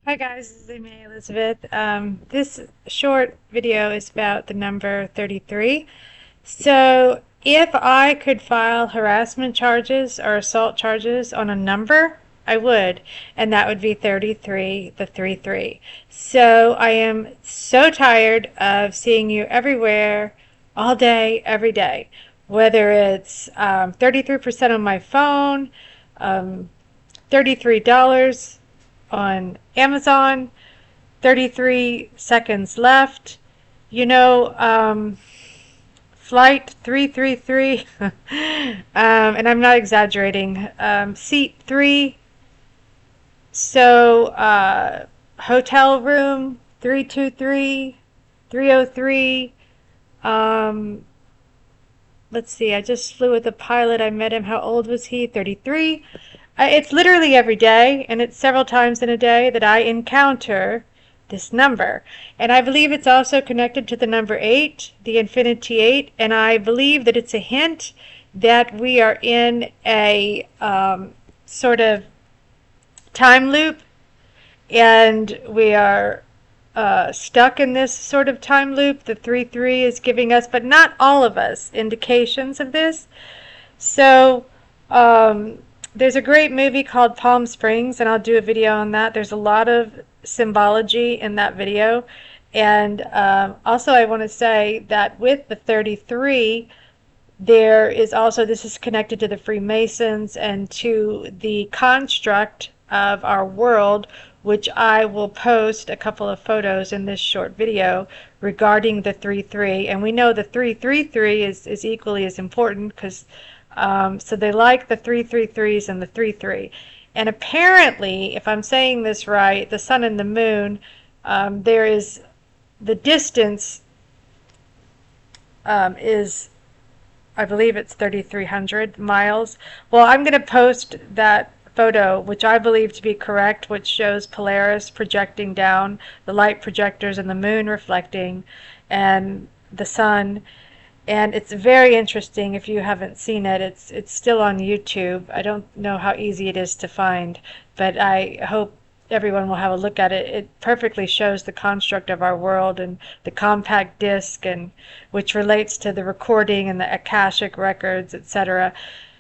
Hi guys, this is Amy Elizabeth. This short video is about the number 33. So if I could file harassment charges or assault charges on a number, I would, and that would be 33, the 33. So I am so tired of seeing you everywhere, all day, every day, whether it's 33% on my phone, um, $33 on Amazon, 33 seconds left. You know, flight 333, and I'm not exaggerating, seat 3. So, hotel room 323, 303. Um, let's see, I just flew with a pilot. I met him. How old was he? 33. It's literally every day, and it's several times in a day that I encounter this number. And I believe it's also connected to the number 8, the infinity 8, and I believe that it's a hint that we are in a sort of time loop, and we are stuck in this sort of time loop. The 3-3 is giving us, but not all of us, indications of this. So, there's a great movie called Palm Springs, and I'll do a video on that. There's a lot of symbology in that video. And also, I want to say that with the 33, there is also, this is connected to the Freemasons and to the construct of our world, which I will post a couple of photos in this short video regarding the 3-3. And we know the 3-3-3 is equally as important because so they like the 3-3-3s and the 3-3. And apparently, if I'm saying this right, the sun and the moon, there is the distance is, I believe it's 3,300 miles. Well, I'm going to post that photo, which I believe to be correct, which shows Polaris projecting down, the light projectors, and the moon reflecting, and the sun. And it's very interesting if you haven't seen it. It's still on YouTube. I don't know how easy it is to find, but I hope everyone will have a look at it. It perfectly shows the construct of our world and the compact disc, and which relates to the recording and the Akashic records, etc.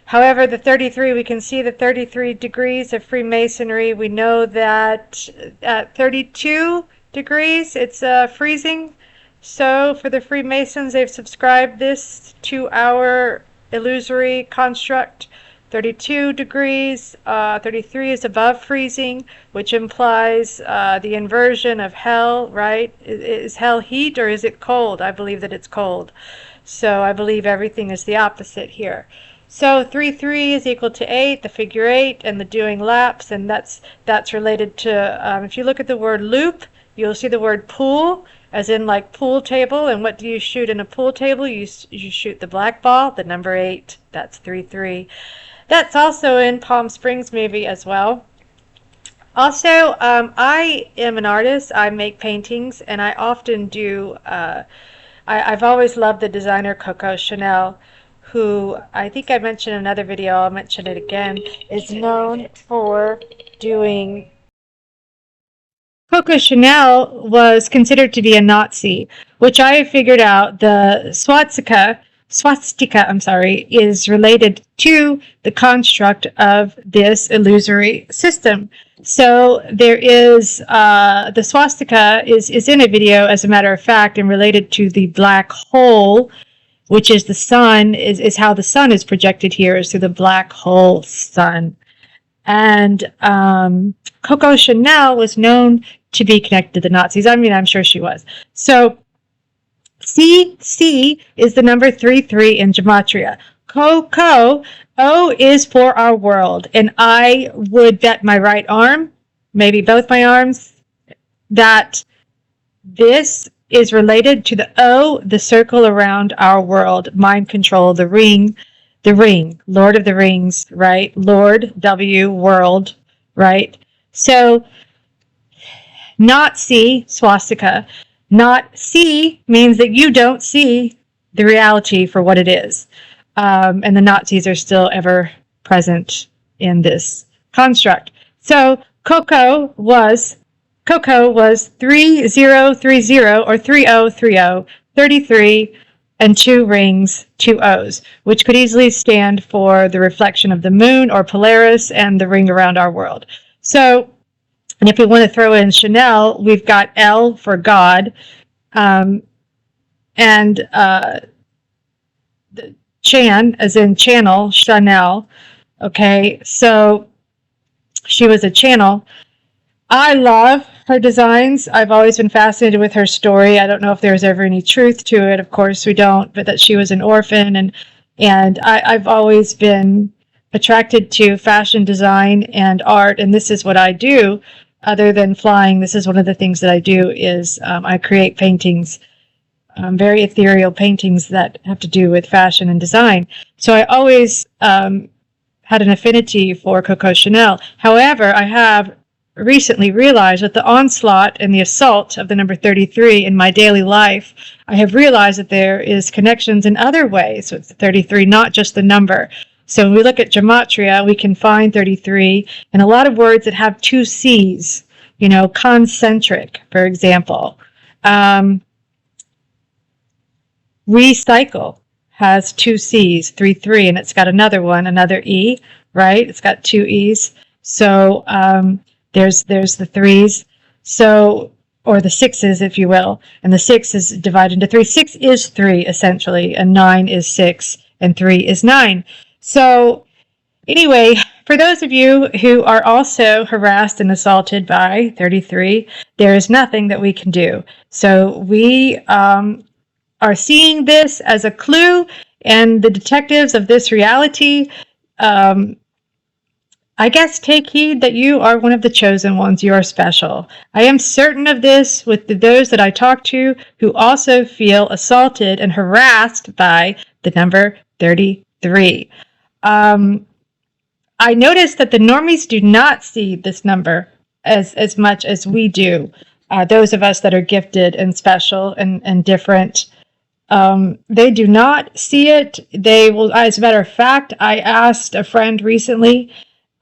However, the 33, we can see the 33 degrees of Freemasonry. We know that at 32 degrees, it's freezing. So for the Freemasons, they've subscribed this to our illusory construct. 32 degrees, 33 is above freezing, which implies the inversion of hell, right? Is hell heat or is it cold? I believe that it's cold. So I believe everything is the opposite here. So 3-3 is equal to 8, the figure 8, and the doing laps, and that's related to, if you look at the word loop, you'll see the word pool, as in like pool table. And what do you shoot in a pool table? You shoot the black ball, the number 8. That's 3-3. That's also in Palm Springs movie as well. Also, I am an artist. I make paintings, and I often do. I've always loved the designer Coco Chanel, who I think I mentioned in another video. I'll mention it again. Is known for doing. Coco Chanel was considered to be a Nazi, which I have figured out the swastika, is related to the construct of this illusory system. So there is, the swastika is in a video, as a matter of fact, and related to the black hole, which is the sun, is how the sun is projected here, is through the black hole sun. And Coco Chanel was known to be connected to the Nazis. I mean, I'm sure she was. So C is the number 3-3 in gematria. Coco, O is for our world. And I would bet my right arm, maybe both my arms, that this is related to the O, the circle around our world, mind control, the ring, Lord of the Rings, right? Lord, W, world, right? So, not C, swastika. Not C means that you don't see the reality for what it is. And the Nazis are still ever present in this construct. So, Coco was Coco was 3030 or 3030, 33 and 2 rings, 2 O's, which could easily stand for the reflection of the moon or Polaris and the ring around our world. So, and if we want to throw in Chanel, we've got L for God, and Chan, as in channel, Chanel. Okay, so she was a channel. I love her designs. I've always been fascinated with her story. I don't know if there's ever any truth to it. Of course we don't, but that she was an orphan, and I've always been attracted to fashion design and art, and this is what I do. Other than flying, this is one of the things that I do is I create paintings, very ethereal paintings that have to do with fashion and design. So I always had an affinity for Coco Chanel. However, I have recently realized that the onslaught and the assault of the number 33 in my daily life, I have realized that there is connections in other ways with 33, not just the number. So when we look at gematria, we can find 33 in a lot of words that have 2 C's, you know, concentric, for example. Recycle has 2 C's, 3, and it's got another one, another E, right? It's got 2 E's. So there's the 3's, so, or the 6's, if you will, and the 6 is divided into 3. 6 is 3, essentially, and 9 is 6, and 3 is 9. So anyway, for those of you who are also harassed and assaulted by 33, there is nothing that we can do. So we are seeing this as a clue, and the detectives of this reality, I guess, take heed that you are one of the chosen ones. You are special. I am certain of this with those that I talk to who also feel assaulted and harassed by the number 33. I noticed that the normies do not see this number as much as we do. Those of us that are gifted and special and different, they do not see it. They will, as a matter of fact, I asked a friend recently,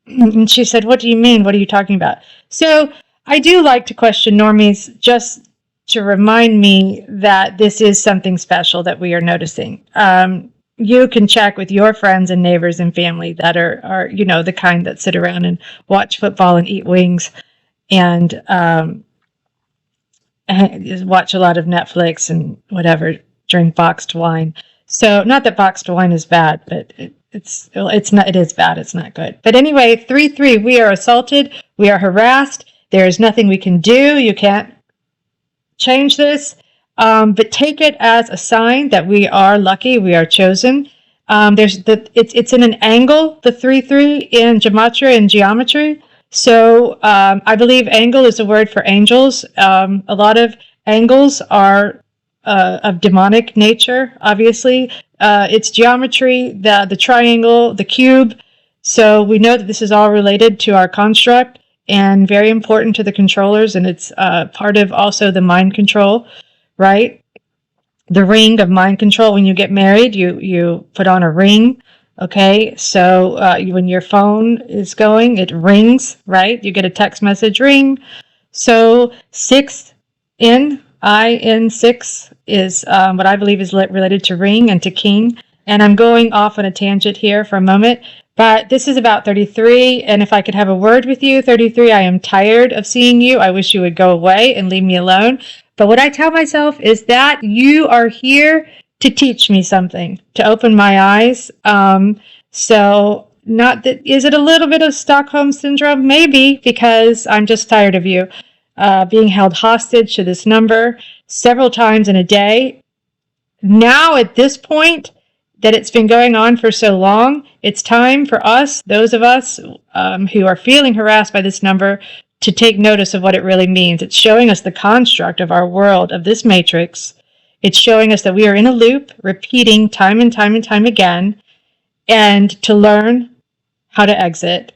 and she said, "What do you mean? What are you talking about?" So I do like to question normies just to remind me that this is something special that we are noticing. You can check with your friends and neighbors and family that are you know, the kind that sit around and watch football and eat wings and watch a lot of Netflix and whatever, drink boxed wine. So not that boxed wine is bad, but it is bad. It's not good. But anyway, 33, we are assaulted. We are harassed. There is nothing we can do. You can't change this. But take it as a sign that we are lucky. We are chosen. It's in an angle, the 3-3 in gematria and geometry. So I believe angle is a word for angels. A lot of angles are of demonic nature, obviously. It's geometry, the triangle, the cube. So we know that this is all related to our construct and very important to the controllers, and it's part of also the mind control, right? The ring of mind control. When you get married, you put on a ring, okay? So when your phone is going, it rings, right? You get a text message ring. So 6 in 6 is what I believe is related to ring and to king. And I'm going off on a tangent here for a moment, but this is about 33. And if I could have a word with you, 33, I am tired of seeing you. I wish you would go away and leave me alone. But what I tell myself is that you are here to teach me something, to open my eyes. So not that, is it a little bit of Stockholm syndrome? Maybe, because I'm just tired of you. Being held hostage to this number several times in a day. Now, at this point that it's been going on for so long, it's time for us, those of us who are feeling harassed by this number, to take notice of what it really means. It's showing us the construct of our world, of this matrix. It's showing us that we are in a loop, repeating time and time and time again, and to learn how to exit,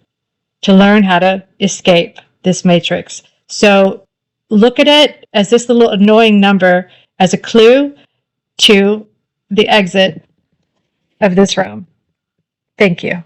to learn how to escape this matrix. So look at it as this little annoying number as a clue to the exit of this realm. Thank you.